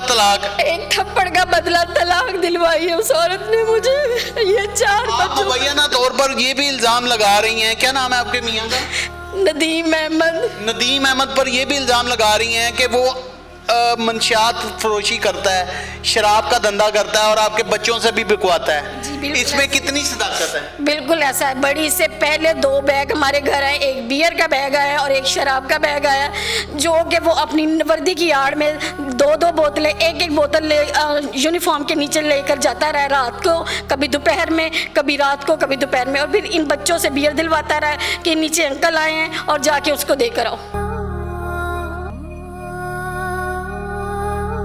तलाक? एक थप्पड़ का बदला तलाक दिलवाई है उस औरत ने मुझे। ये 4 आप बच्चों। मुबैना तौर पर ये भी इल्जाम लगा रही हैं, क्या नाम है आपके मियाँ का? नदीम अहमद। नदीम अहमद पर ये भी इल्जाम लगा रही हैं कि वो मंशियात फरोशी करता है, शराब का धंधा करता है और आपके बच्चों से भी बिकवाता है। जी, बिल्कुल इसमें ऐसा। कितनी सदाकत है? बिल्कुल ऐसा है। बड़ी से पहले 2 बैग हमारे घर आए, एक बियर का बैग आया और एक शराब का बैग आया, जो कि वो अपनी वर्दी की आड़ में 2-2 बोतलें, एक बोतल ले यूनिफॉर्म के नीचे लेकर जाता रहा रात को, कभी दोपहर में, कभी रात को, कभी दोपहर में, और फिर इन बच्चों से बियर दिलवाता रहा कि नीचे अंकल आए हैं और जाके उसको देकर आओ।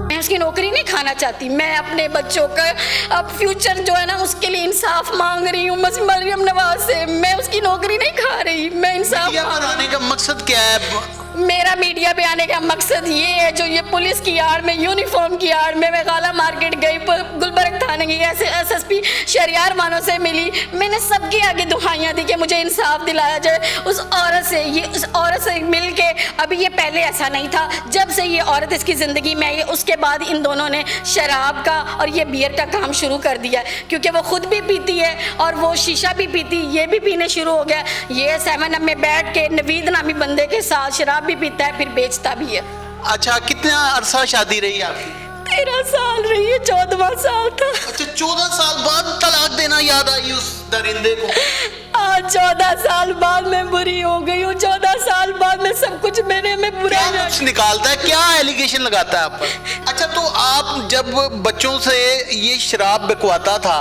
मैं उसकी नौकरी नहीं खाना चाहती, मैं अपने बच्चों का अब फ्यूचर जो है ना उसके लिए इंसाफ मांग रही हूँ मरियम नवाज से। मैं उसकी नौकरी नहीं खा रही, मैं इंसाफ मीडिया पर आने का मकसद क्या है? मेरा मीडिया पे आने का मकसद ये है, जो ये पुलिस की आड़ में, यूनिफॉर्म की आड़ में, मैं गाला मार्केट गई, गुलबर्ग थाने की SSP शहरियार वालों से मिली, मैंने सबके आगे दुहाइयाँ दी कि मुझे इंसाफ दिलाया जाए उस औरत से। ये उस औरत से मिल के, अभी ये पहले ऐसा नहीं था, जब से ये औरत इसकी ज़िंदगी में आई है उसके बाद इन दोनों ने शराब का और ये बियर का काम शुरू कर दिया, क्योंकि वो खुद भी पीती है और वो शीशा भी पीती, ये भी पीने शुरू हो गया। ये 7 में बैठ के नवीद नामी बंदे के साथ शराब भी पीता है, फिर बेचता भी है। अच्छा, कितना अरसा शादी रही आपकी? 13 साल रही है, 14वां साल था। अच्छा, 14 साल बाद तलाक देना याद आई उस दरिंदे को? आज 14 साल बाद मैं बुरी हो गई हूँ। 14 साल बाद में सब कुछ मेरे में बुरा क्या कुछ निकालता है, क्या एलिगेशन लगाता है आप पर? अच्छा, तो आप जब बच्चों से ये शराब बिकवाता था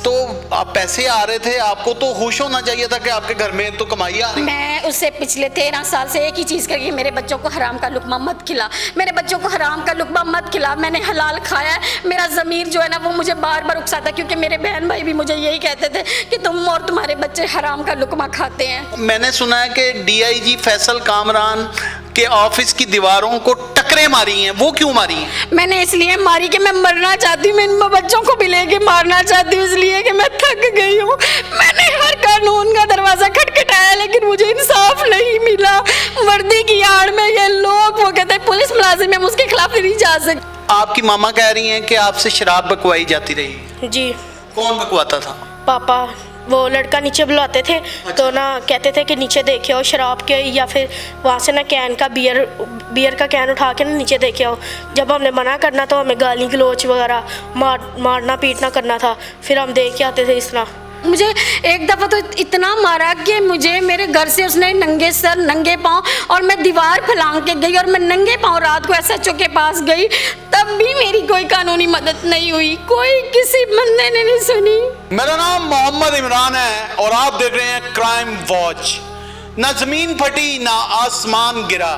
तो आप पैसे आ रहे थे, आपको तो होश होना चाहिए था कि आपके घर में तो कमाई आ रही। मैं उससे पिछले 13 साल से एक ही चीज़ करी, मेरे बच्चों को हराम का लुक़मा मत खिला, मेरे बच्चों को हराम का लुक़मा मत खिला। मैंने हलाल खाया है, मेरा ज़मीर जो है ना वो मुझे बार बार उकसाता, क्योंकि मेरे बहन भाई भी मुझे यही कहते थे कि तुम और तुम्हारे बच्चे हराम का लुक़मा खाते हैं। मैंने सुना है कि DIG फैसल कामरान के ऑफिस की दीवारों को टकरे मारी हैं, वो क्यों मारी हैं? मैंने इसलिए मारी कि मैं मरना चाहती हूँ, मैं इन बच्चों को भी लेके मारना चाहती हूँ, इसलिए कि मैं थक गई हूँ। मैंने हर कानून का दरवाज़ा खटखटाया लेकिन मुझे इंसाफ नहीं मिला। वर्दी की आड़ में ये लोग, वो कहते हैं पुलिस मुलाजिम है, हम उसके खिलाफ नहीं जा सकते। आपकी मामा कह रही हैं कि आपसे शराब बकवाई जाती रही। जी। कौन बकवाता था? पापा, वो लड़का नीचे बुलाते थे। अच्छा। तो ना कहते थे कि नीचे देखे आओ शराब के, या फिर वहाँ से ना कैन का बियर का कैन उठा के ना नीचे देखे आओ। जब हमने मना करना तो हमें गाली गलोच वगैरह मारना पीटना करना था, फिर हम देख के आते थे इस तरह। मुझे एक दफ़ा तो इतना मारा कि मुझे मेरे घर से उसने नंगे सर नंगे पाँव, और मैं दीवार फैलांग के गई और मैं नंगे पाँव रात को SHO के पास गई, तब भी मेरी कोई कानूनी मदद नहीं हुई, कोई किसी बंदे ने नहीं सुनी। मेरा नाम मोहम्मद इमरान है और आप देख रहे हैं क्राइम वॉच। ना जमीन फटी ना आसमान गिरा,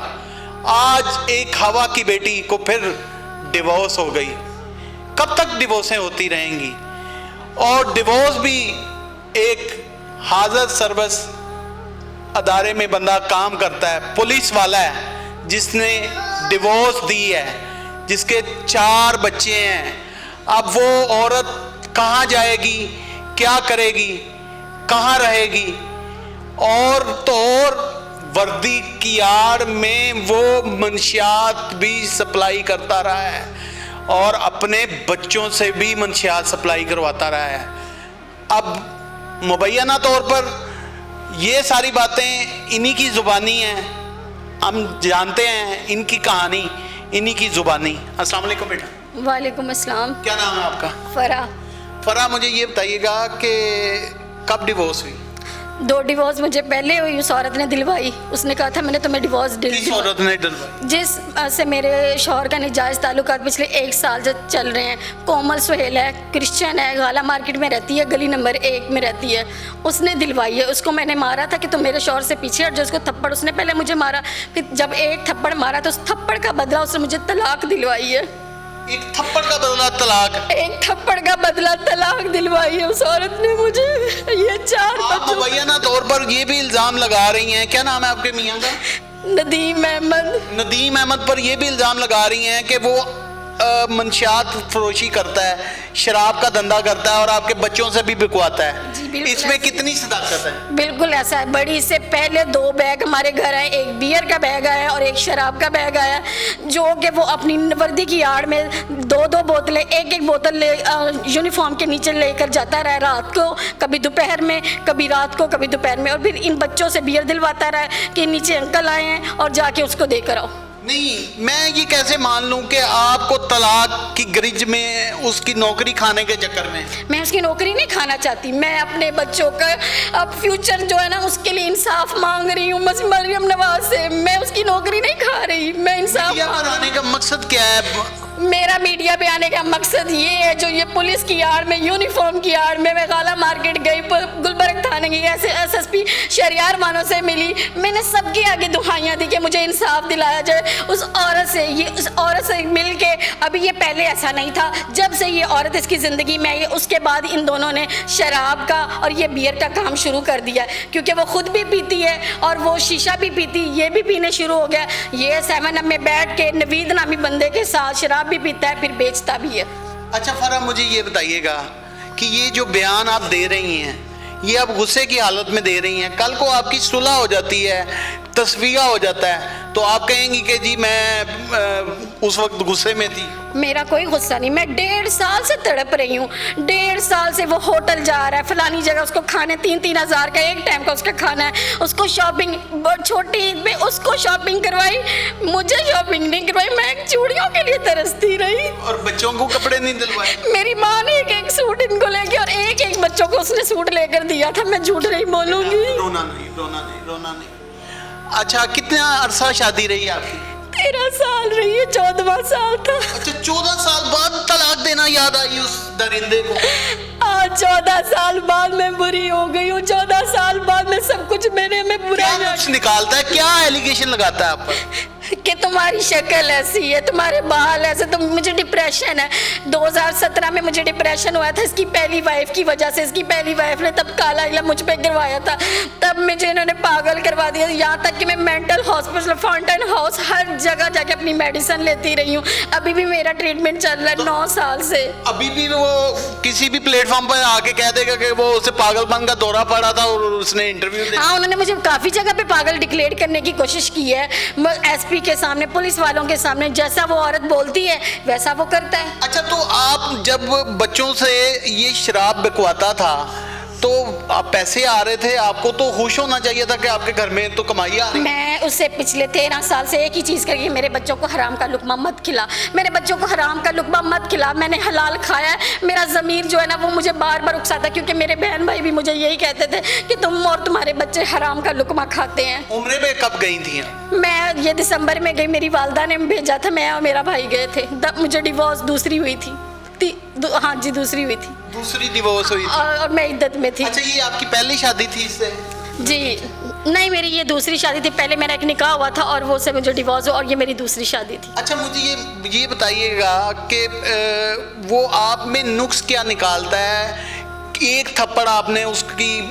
आज एक हवा की बेटी को फिर डिवोर्स हो गई। कब तक डिवोर्सें होती रहेंगी? और डिवोर्स भी एक हाजर सर्विस अदारे में बंदा काम करता है, पुलिस वाला है जिसने डिवोर्स दी है, जिसके 4 बच्चे हैं। अब वो औरत कहाँ जाएगी, क्या करेगी, कहाँ रहेगी? और तो और वर्दी की आड़ में वो मंशियात भी सप्लाई करता रहा है और अपने बच्चों से भी मंशियात सप्लाई करवाता रहा है। अब मुबैना तौर पर ये सारी बातें इन्हीं की ज़ुबानी हैं, हम जानते हैं इनकी कहानी इन्हीं की ज़ुबानी। अस्सलाम वालेकुम बेटा। वालेकुम अस्सलाम। क्या नाम है आपका? फरा। मुझे ये बताइएगा कि कब डिवोर्स हुई? 2 डिवोर्स मुझे पहले हुई, उस औरत ने दिलवाई। उसने कहा था मैंने तुम्हें डिवोर्स किस औरत ने दिलवाई? जिस से मेरे शौहर का निजायज़ ताल्लुकात पिछले 1 साल से चल रहे हैं। कोमल सुहेल है, क्रिश्चियन है, गाला मार्केट में रहती है, गली नंबर 1 में रहती है। उसने दिलवाई है। उसको मैंने मारा था कि तुम मेरे शौहर से पीछे हट जाओ। उसको थप्पड़, उसने पहले मुझे मारा, फिर जब एक थप्पड़ मारा तो उस थप्पड़ का बदला उसने मुझे तलाक दिलवाई है। एक थप्पड़ का बदला तलाक? एक थप्पड़ का बदला तलाक दिलवाई है उस औरत ने मुझे। ये 4 आप बच्चों। मुबैना तौर पर ये भी इल्जाम लगा रही हैं, क्या नाम है आपके मियाँ का? नदीम अहमद। नदीम अहमद पर ये भी इल्ज़ाम लगा रही हैं कि वो मंशियात फरोशी करता है, शराब का धंधा करता है और आपके बच्चों से भी बिकवाता है। बिल्कुल इसमें ऐसा। कितनी सदाकत है? बिल्कुल ऐसा है। बड़ी से पहले 2 बैग हमारे घर आए, एक बियर का बैग आया और एक शराब का बैग आया, जो कि वो अपनी वर्दी की आड़ में 2-2 बोतलें, एक बोतल यूनिफॉर्म के नीचे लेकर जाता रहा रात को, कभी दोपहर में, कभी रात को, कभी दोपहर में, और फिर इन बच्चों से बियर दिलवाता रहा कि नीचे अंकल आए हैं और जाके उसको देकर आओ। नहीं, मैं ये कैसे मान लूं कि आपको तलाक की गरिज में उसकी नौकरी खाने के चक्कर में? मैं उसकी नौकरी नहीं खाना चाहती, मैं अपने बच्चों का अब फ्यूचर जो है ना उसके लिए इंसाफ मांग रही हूँ मरियम नवाज से। मैं उसकी नौकरी नहीं खा रही, मैं इंसाफ मीडिया पर आने का मकसद क्या है? मेरा मीडिया पे आने का मकसद ये है, जो ये पुलिस की आड़ में, यूनिफॉर्म की आड़ में, मैं गाला मार्केट गई, गुलबर्ग थाने की SSP शहरियार मानों से मिली, मैंने सबके आगे दुहाइयाँ दी कि मुझे इंसाफ दिलाया जाए उस औरत से। ये उस औरत से मिल के, अभी ये पहले ऐसा नहीं था, जब से ये औरत इसकी ज़िंदगी में आई उसके बाद इन दोनों ने शराब का और ये बियर का काम शुरू कर दिया, क्योंकि वो खुद भी पीती है और वो शीशा भी पीती, ये भी पीने शुरू हो गया। ये 7 Up में बैठ के नवीद नामी बंदे के साथ शराब भी पीता है, फिर बेचता भी है। अच्छा फरा, मुझे ये बताइएगा कि ये जो बयान आप दे रही हैं, ये आप गुस्से की हालत में दे रही हैं, कल को आपकी सुलह हो जाती है, तस्वीया हो जाता है, तो आप कहेंगी कि जी मैं उस वक्त गुस्से में थी? मेरा कोई गुस्सा नहीं, मैं 1.5 साल से तड़प रही हूँ। 1.5 साल से वो होटल जा रहा है, फलानी जगह उसको खाने 3-3 हज़ार का एक टाइम का उसका खाना है, उसको शॉपिंग, छोटी ईद में उसको शॉपिंग करवाई, मुझे शॉपिंग नहीं करवाई, मैं चूड़ियों के लिए तरसती रही। और बच्चों को कपड़े नहीं दिलवाए? मेरी माँ ने एक सूट इनको लेके और एक बच्चों को उसने सूट लेकर दिया था, मैं झूठ नहीं बोलूंगी। रोना नहीं। अच्छा, कितना अरसा शादी रही आपकी? 13 साल रही है, 14वां साल था। अच्छा, 14 साल बाद तलाक देना याद आई उस दरिंदे को? आज 14 साल बाद मैं बुरी हो गई हूँ, 14 साल बाद में सब कुछ मेरे में बुरा क्या कुछ निकालता है, क्या एलिगेशन लगाता है आप पर? कि तुम्हारी शक्ल ऐसी है, तुम्हारे बाल ऐसे, तो मुझे डिप्रेशन है। 2017 में मुझे डिप्रेशन हुआ था इसकी पहली वाइफ की वजह से। इसकी पहली वाइफ ने तब काला इला मुझ पे गिरवाया था, तब मुझे इन्होंने पागल करवा दिया, यहाँ तक कि मैं मेंटल हॉस्पिटल, फाउंटेन हाउस, हर जगह जाके अपनी मेडिसिन लेती रही हूँ। अभी भी मेरा ट्रीटमेंट चल रहा है 9 साल से। अभी भी वो किसी भी प्लेटफॉर्म पर आके कह देगा कि वो उसे पागलपन का दौरा पड़ा था और उसने इंटरव्यू दिया? हाँ, उन्होंने मुझे काफ़ी जगह पे पागल डिक्लेयर करने की कोशिश की है, SP के सामने, पुलिस वालों के सामने। जैसा वो औरत बोलती है वैसा वो करता है। अच्छा, तो आप जब बच्चों से ये शराब बिकवाता था तो आप पैसे आ रहे थे, आपको तो खुश होना चाहिए था कि आपके घर में तो कमाई आ रही। मैं उससे पिछले 13 साल से एक ही चीज़ करी, मेरे बच्चों को हराम का लुकमा मत खिला, मेरे बच्चों को हराम का लुकमा मत खिला। मैंने हलाल खाया है, मेरा ज़मीर जो है ना वो मुझे बार बार उकसाता, क्योंकि मेरे बहन भाई भी मुझे यही कहते थे कि तुम और तुम्हारे बच्चे हराम का लुकमा खाते हैं। उम्र में कब गई थी? मैं ये दिसंबर में गई, मेरी वालदा ने भेजा था, मैं और मेरा भाई गए थे। तब मुझे डिवोर्स दूसरी हुई थी। हाँ जी, दूसरी हुई थी। दूसरी डिवोर्स हुई थी? और मैं इद्दत में थी। अच्छा, ये आपकी पहली शादी थी इससे? जी नहीं, मेरी ये दूसरी शादी थी। पहले मेरा एक निकाह हुआ था और वो से मुझे डिवोर्स हुआ और ये मेरी दूसरी शादी थी। अच्छा, मुझे ये बताइएगा कि वो आप में नुक्स क्या निकालता है? एक थप्पड़ आपने उसकी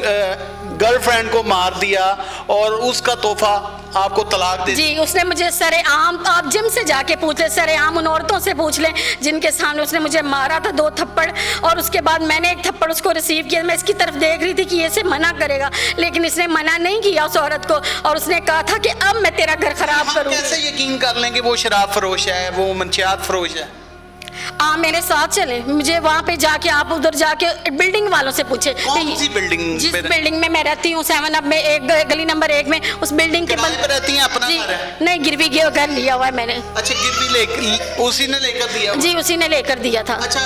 गर्लफ्रेंड को मार दिया और उसका तोहफा आपको तलाक दे। जी, उसने मुझे सरेआम, आप जिम से जाके पूछ ले, सरेआम उन औरतों से पूछ लें जिनके सामने उसने मुझे मारा था 2 थप्पड़, और उसके बाद मैंने एक थप्पड़ उसको रिसीव किया। मैं इसकी तरफ देख रही थी कि ये इसे मना करेगा, लेकिन इसने मना नहीं किया उस औरत को, और उसने कहा था कि अब मैं तेरा घर खराब करूँगी। कैसे यकीन कर लें कि वो शराब फरोश है, वो मंशियात फरोश है? आप मेरे साथ चले, मुझे वहाँ पे जाके, आप उधर जाके बिल्डिंग वालों से पूछे। कौन सी बिल्डिंग? जिस बिल्डिंग में मैं रहती हूँ 7 Up में, एक गली नंबर 1 में, उस बिल्डिंग के किराए पे रहती हैं? अपना जी घर है? नहीं, गिरवी घर लिया हुआ है मैंने। अच्छा, गिरवी उसी ने लेकर दिया? जी, उसी ने लेकर दिया था। अच्छा,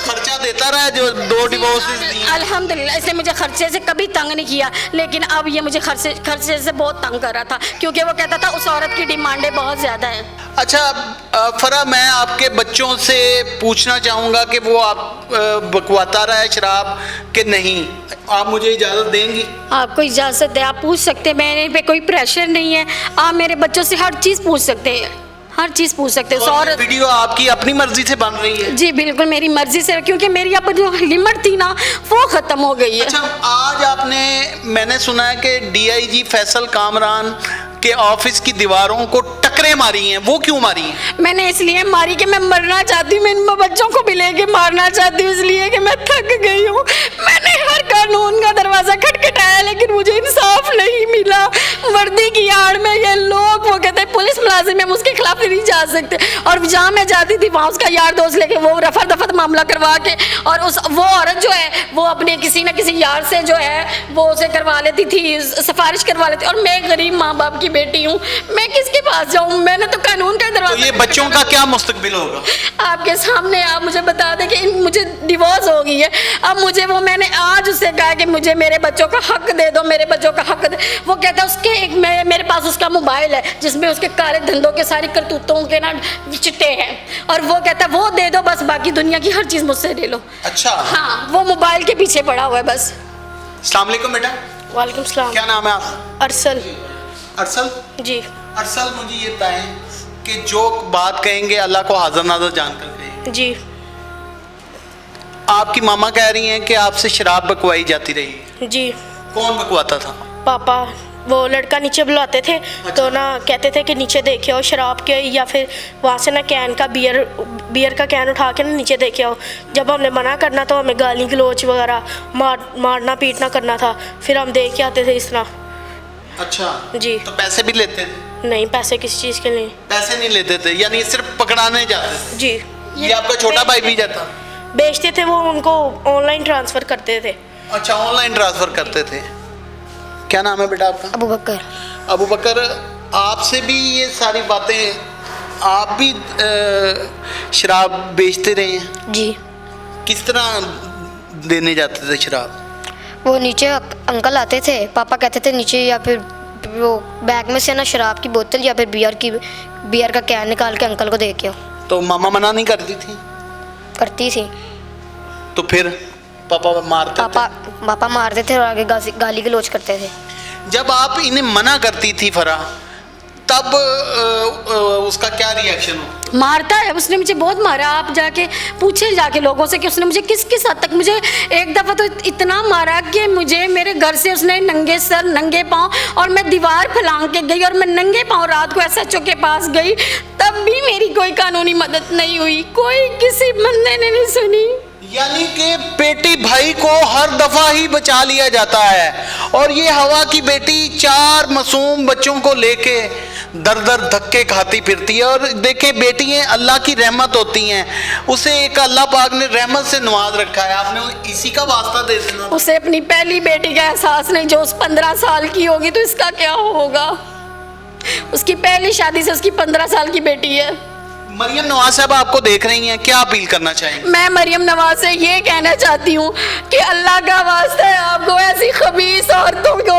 खर्चा देता रहा जो 2 डिवोर्सेस दिए? अल्हम्दुलिल्लाह, इसने मुझे खर्चे से कभी तंग नहीं किया, लेकिन अब ये मुझे खर्चे से बहुत तंग कर रहा था, क्योंकि वो कहता था उस औरत की डिमांडें बहुत ज़्यादा हैं। अच्छा फरा, मैं आपके बच्चों से पूछना चाहूँगा कि वो आप बकवाता रहा है शराब कि नहीं, आप मुझे इजाज़त देंगी? आपको इजाज़त है, आप पूछ सकते हैं, मेरे पे कोई प्रेशर नहीं है। आप मेरे बच्चों से हर चीज़ पूछ सकते हैं, हर चीज़ पूछ सकते हैं। और वीडियो आपकी अपनी मर्जी से बन रही है? जी बिल्कुल, मेरी मर्जी से, क्योंकि मेरी अब जो लिमिट थी ना वो ख़त्म हो गई है। अच्छा, आज आपने, मैंने सुना है कि DIG फैसल कामरान के ऑफिस की दीवारों को टकरे मारी हैं, वो क्यों मारी हैं? मैंने इसलिए मारी कि मैं मरना चाहती हूँ, मैं इन बच्चों को भी लेके मारना चाहती हूँ, इसलिए कि मैं थक गई हूँ। मैंने हर काम कानून का दरवाजा खटखटाया लेकिन मुझे इंसाफ नहीं मिला। वर्दी की आड़ में ये लोग, वो कहते हैं पुलिस मुलाजिम है, हम उसके खिलाफ नहीं जा सकते। और जहाँ मैं जाती थी वहाँ उसका यार दोस्त लेके वो रफा दफा मामला करवा के, और वो औरत जो है वो अपने किसी न किसी यार से जो है वो उसे करवा लेती थी, सिफारिश करवा लेती। और मैं गरीब माँ बाप की बेटी हूँ, मैं किसके पास जाऊँ? मैंने तो कानून का दरवाजा। तो ये बच्चों का क्या मुस्तकबिल होगा? आपके सामने आप मुझे बता दें कि मुझे डिवोर्स हो गई है। अब मुझे वो, मैंने आज उससे कहा कि मुझे मेरे बच्चों का हक दे दो, मेरे बच्चों का हक दे। वो कहता है उसके एक मेरे पास उसका मोबाइल है जिसमें उसके काले धंधों के सारी करतूतों के ना चिट्टे हैं, और वो कहता है वो दे दो बस, बाकी दुनिया की हर चीज़ मुझसे ले लो। अच्छा, हाँ, वो मोबाइल के पीछे पड़ा हुआ है बस। अस्सलाम वालेकुम बेटा। वालेकुम सलाम। क्या नाम है आप? अरसल। अरसल जी। अरसल, मुझे ये बताएं कि जो बात कहेंगे अल्लाह को हाजिर नाज़र जानकर कहेंगे। जी। आपकी मामा कह रही हैं कि आपसे शराब बकवाई जाती रही। जी। कौन बकवाता था? पापा, वो लड़का नीचे बुलाते थे तो ना कहते थे कि नीचे देखे आओ शराब के, या फिर वहाँ से ना कैन का बियर का कैन उठा के ना नीचे देखे आओ। जब हमने मना करना तो हमें गाली गलोच वगैरह मारना पीटना करना था, फिर हम देख के आते थे इस तरह। अच्छा जी। तो पैसे भी लेते थे? नहीं, पैसे किसी चीज़ के नहीं। पैसे नहीं लेते थे, यानी सिर्फ पकड़ाने जाते थे? जी। ये आपका छोटा भाई भी जाता? बेचते थे, वो उनको ऑनलाइन ट्रांसफ़र करते थे। अच्छा, ऑनलाइन ट्रांसफर करते थे। क्या नाम है बेटा आपका? अबू बकर। अबू बकर, आपसे भी ये सारी बातें, आप भी शराब बेचते रहे हैं? जी। किस तरह देने जाते थे शराब? वो नीचे अंकल आते थे, पापा कहते थे नीचे, या फिर वो बैग में से ना शराब की बोतल या फिर बियर का कैन निकाल के अंकल को दे के आओ। तो मामा मना नहीं करती थी? करती थी। तो फिर पापा मारते पापा मारते थे और आगे गाली गलौज करते थे। जब आप इन्हें मना करती थी फरा, तब उसका क्या रिएक्शन हो? मारता है, उसने मुझे बहुत मारा। आप जाके पूछे जाके लोगों से कि उसने मुझे किस किस हद तक, मुझे एक दफ़ा तो इतना मारा कि मुझे मेरे घर से उसने नंगे सर नंगे पाँव, और मैं दीवार फैलांग के गई और मैं नंगे पाँव रात को SHO के पास गई, तब भी मेरी कोई कानूनी मदद नहीं हुई, कोई किसी बंदे ने नहीं सुनी। यानी कि बेटी भाई को हर दफा ही बचा लिया जाता है, और ये हवा की बेटी 4 मासूम बच्चों को लेके दर दर धक्के खाती फिरती है। और देखें, बेटियां अल्लाह की रहमत होती हैं, उसे एक अल्लाह पाक ने रहमत से नवाज रखा है, आपने इसी का वास्ता दे देना। उसे अपनी पहली बेटी का एहसास नहीं, जो उस 15 साल की होगी तो इसका क्या होगा? उसकी पहली शादी से उसकी 15 साल की बेटी है। मरियम नवाज साहब आपको देख रही हैं, क्या अपील करना चाहेंगे? मैं मरियम नवाज से ये कहना चाहती हूँ कि अल्लाह का वास्ता है, आपको ऐसी खबीस औरतों को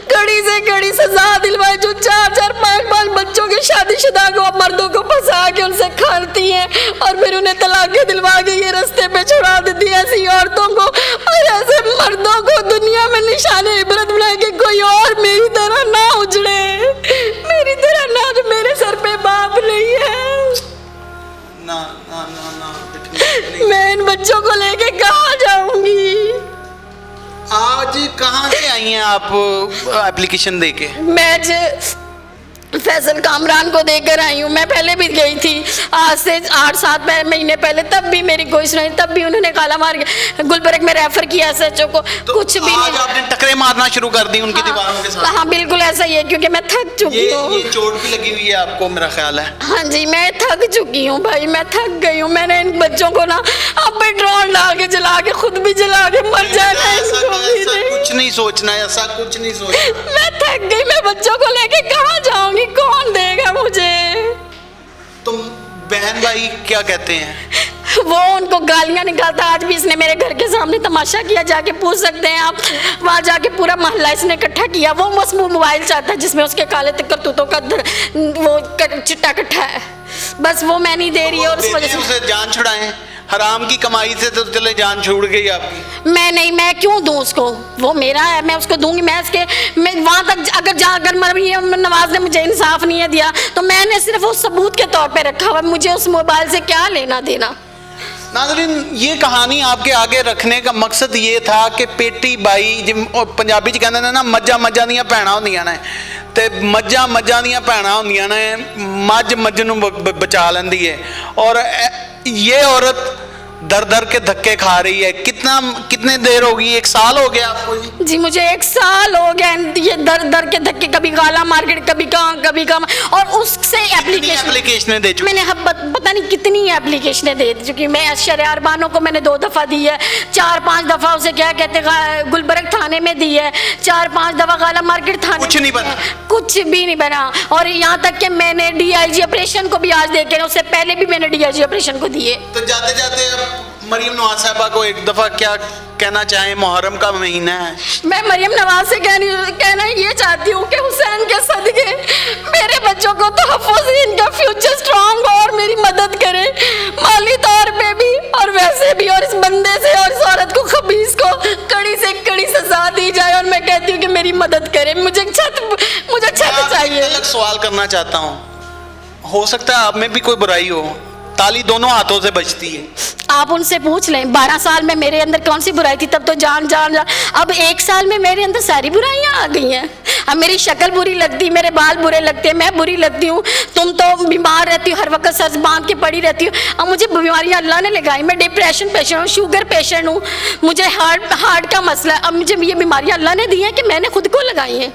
कड़ी से कड़ी सजा दिलवाए जो 4-4, 5-5 बच्चों के शादीशुदा को, मर्दों को फंसा के उनसे खाती हैं और फिर उन्हें तलाक़ें दिलवा के ये रास्ते पे छुड़ा देती है। ऐसी औरतों को और ऐसे मर्दों को दुनिया में निशाने इबरत बनाए कि कोई और मेरी तरह ना उजड़े, मेरी तरह ना, जो मेरे सर पे बाप नहीं है। ना ना ना ना, मैं इन बच्चों को लेके कहाँ जाऊंगी? आज कहाँ से आई हैं आप एप्लीकेशन देके? मैं फैसल कामरान को देकर आई हूँ। मैं पहले भी गई थी, आज से 8-7 महीने पहले, तब भी मेरी कोई सुनाई, तब भी उन्होंने काला मार के गुलबर्ग में रेफर किया SHO को। तो कुछ भी आज नहीं। आपने टकरे मारना शुरू कर दी उनकी दीवारों के साथ? हाँ बिल्कुल ऐसा ही है, क्योंकि मैं थक चुकी हूँ। ये चोट भी लगी हुई है आपको, मेरा ख्याल है। हाँ जी, मैं थक चुकी हूँ भाई, मैं थक गई हूँ। मैंने इन बच्चों को ना अब पेट्रोल डाल के जला के, खुद भी जला के मर जाना है। ऐसा कुछ नहीं सोचना, ऐसा कुछ नहीं सोचना। मैं थक गई, मैं बच्चों को लेके कहाँ जाऊंगी? कौन देगा मुझे? तुम बहन भाई क्या कहते हैं? वो उनको गालियां निकालता। आज भी इसने मेरे घर के सामने तमाशा किया, जाके पूछ सकते हैं आप, वहाँ जाके पूरा मोहल्ला इसने इकट्ठा किया। वो बस वो मोबाइल चाहता है जिसमें उसके काले करतूतों का वो चिट्टा इकट्ठा है, बस वो मैं नहीं दे रही है। और उस वजह से उसे जान छुड़ाएं, हराम की कमाई से तो चले जान छूट गई आपकी। मैं नहीं, मैं क्यों दूं उसको? वो मेरा है, मैं उसको दूंगी। मैं वहाँ तक अगर मरियम नवाज ने मुझे इंसाफ नहीं दिया तो मैंने सिर्फ वो सबूत के तौर पे रखा हुआ, मुझे उस मोबाइल से क्या लेना देना। नाज़रीन, ये कहानी आपके आगे रखने का मकसद ये था कि पेटी बाई, पंजाबी च कहते हैं ना, मज्झां दियां भैणां होंदियां ने, ते मज्झां दियां भैणां होंदियां ने, मज्झ नूं बचा लैंदी है। और ये औरत दर दर के धक्के खा रही है। कितने कितने देर होगी, 1 साल हो गया आपको? जी मुझे 1 साल हो गया ये दर के धक्के, कभी गाला मार्केट, कभी कहाँ, और उससे एप्लीकेशनें दे चुके? मैंने पता नहीं कितनी एप्लीकेशनें दे चुकी। मैं शरियार बानो को मैंने 2 दफ़ा दी है, 4-5 दफ़ा उसे क्या कहते गुलबर्ग थाने में दी है, 4-5 दफ़ा गाला मार्केट थाने। कुछ नहीं बना? कुछ भी नहीं बना। और यहाँ तक कि मैंने DIG ऑपरेशन को भी आज देखे, उससे पहले भी मैंने DIG ऑपरेशन को दिए। तो जाते जाते अब मरियम नवाज साहबा को एक दफ़ा क्या कहना चाहें? मुहर्रम का महीना है, मैं मरियम नवाज से कहना ये चाहती हूँ कि हुसैन के सदके मेरे बच्चों को तहफ़्फ़ुज़, इनका फ्यूचर स्ट्रॉन्ग हो और मेरी मदद करे माली तौर पे भी और वैसे भी, और इस बंदे से और इस औरत को, खबीस को कड़ी से कड़ी सजा दी जाए। और मैं कहती हूँ कि मेरी मदद करे, मुझे छत चाहिए। अलग सवाल करना चाहता हूँ, हो सकता है आप में भी कोई बुराई हो, ताली दोनों हाथों से बजती है। आप उनसे पूछ लें 12 साल में मेरे अंदर कौन सी बुराई थी, तब तो जान। अब 1 साल में मेरे अंदर सारी बुराइयां आ गई हैं। अब मेरी शक्ल बुरी लगती, मेरे बाल बुरे लगते हैं, मैं बुरी लगती हूँ, तुम तो बीमार रहती हो, हर वक्त सर बांध के पड़ी रहती हो। अब मुझे बीमारियां अल्लाह ने लगाई, मैं डिप्रेशन पेशेंट हूँ, शुगर पेशेंट हूँ, मुझे हार्ट का मसला है। अब मुझे ये बीमारियां अल्लाह ने दी हैं कि मैंने खुद को लगाई हैं।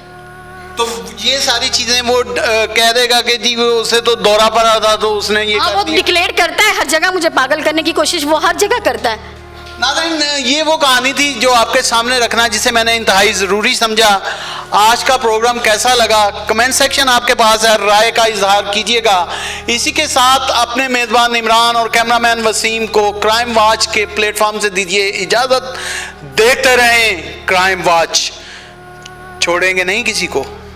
तो ये सारी चीजें वो कह देगा कि जी उसे तो दौरा पड़ा था तो उसने ये कर वो दिया। डिक्लेयर करता है हर जगह, मुझे पागल करने की कोशिश वो हर जगह करता है। नाज़रीन, ये वो कहानी थी जो आपके सामने रखना, जिसे मैंने इंतहाई ज़रूरी समझा। आज का प्रोग्राम कैसा लगा, कमेंट सेक्शन आपके पास है, राय का इजहार कीजिएगा। इसी के साथ अपने मेज़बान इमरान और कैमरामैन वसीम को क्राइम वॉच के प्लेटफॉर्म से दीजिए इजाज़त। देखते रहें क्राइम वॉच, छोड़ेंगे नहीं किसी को।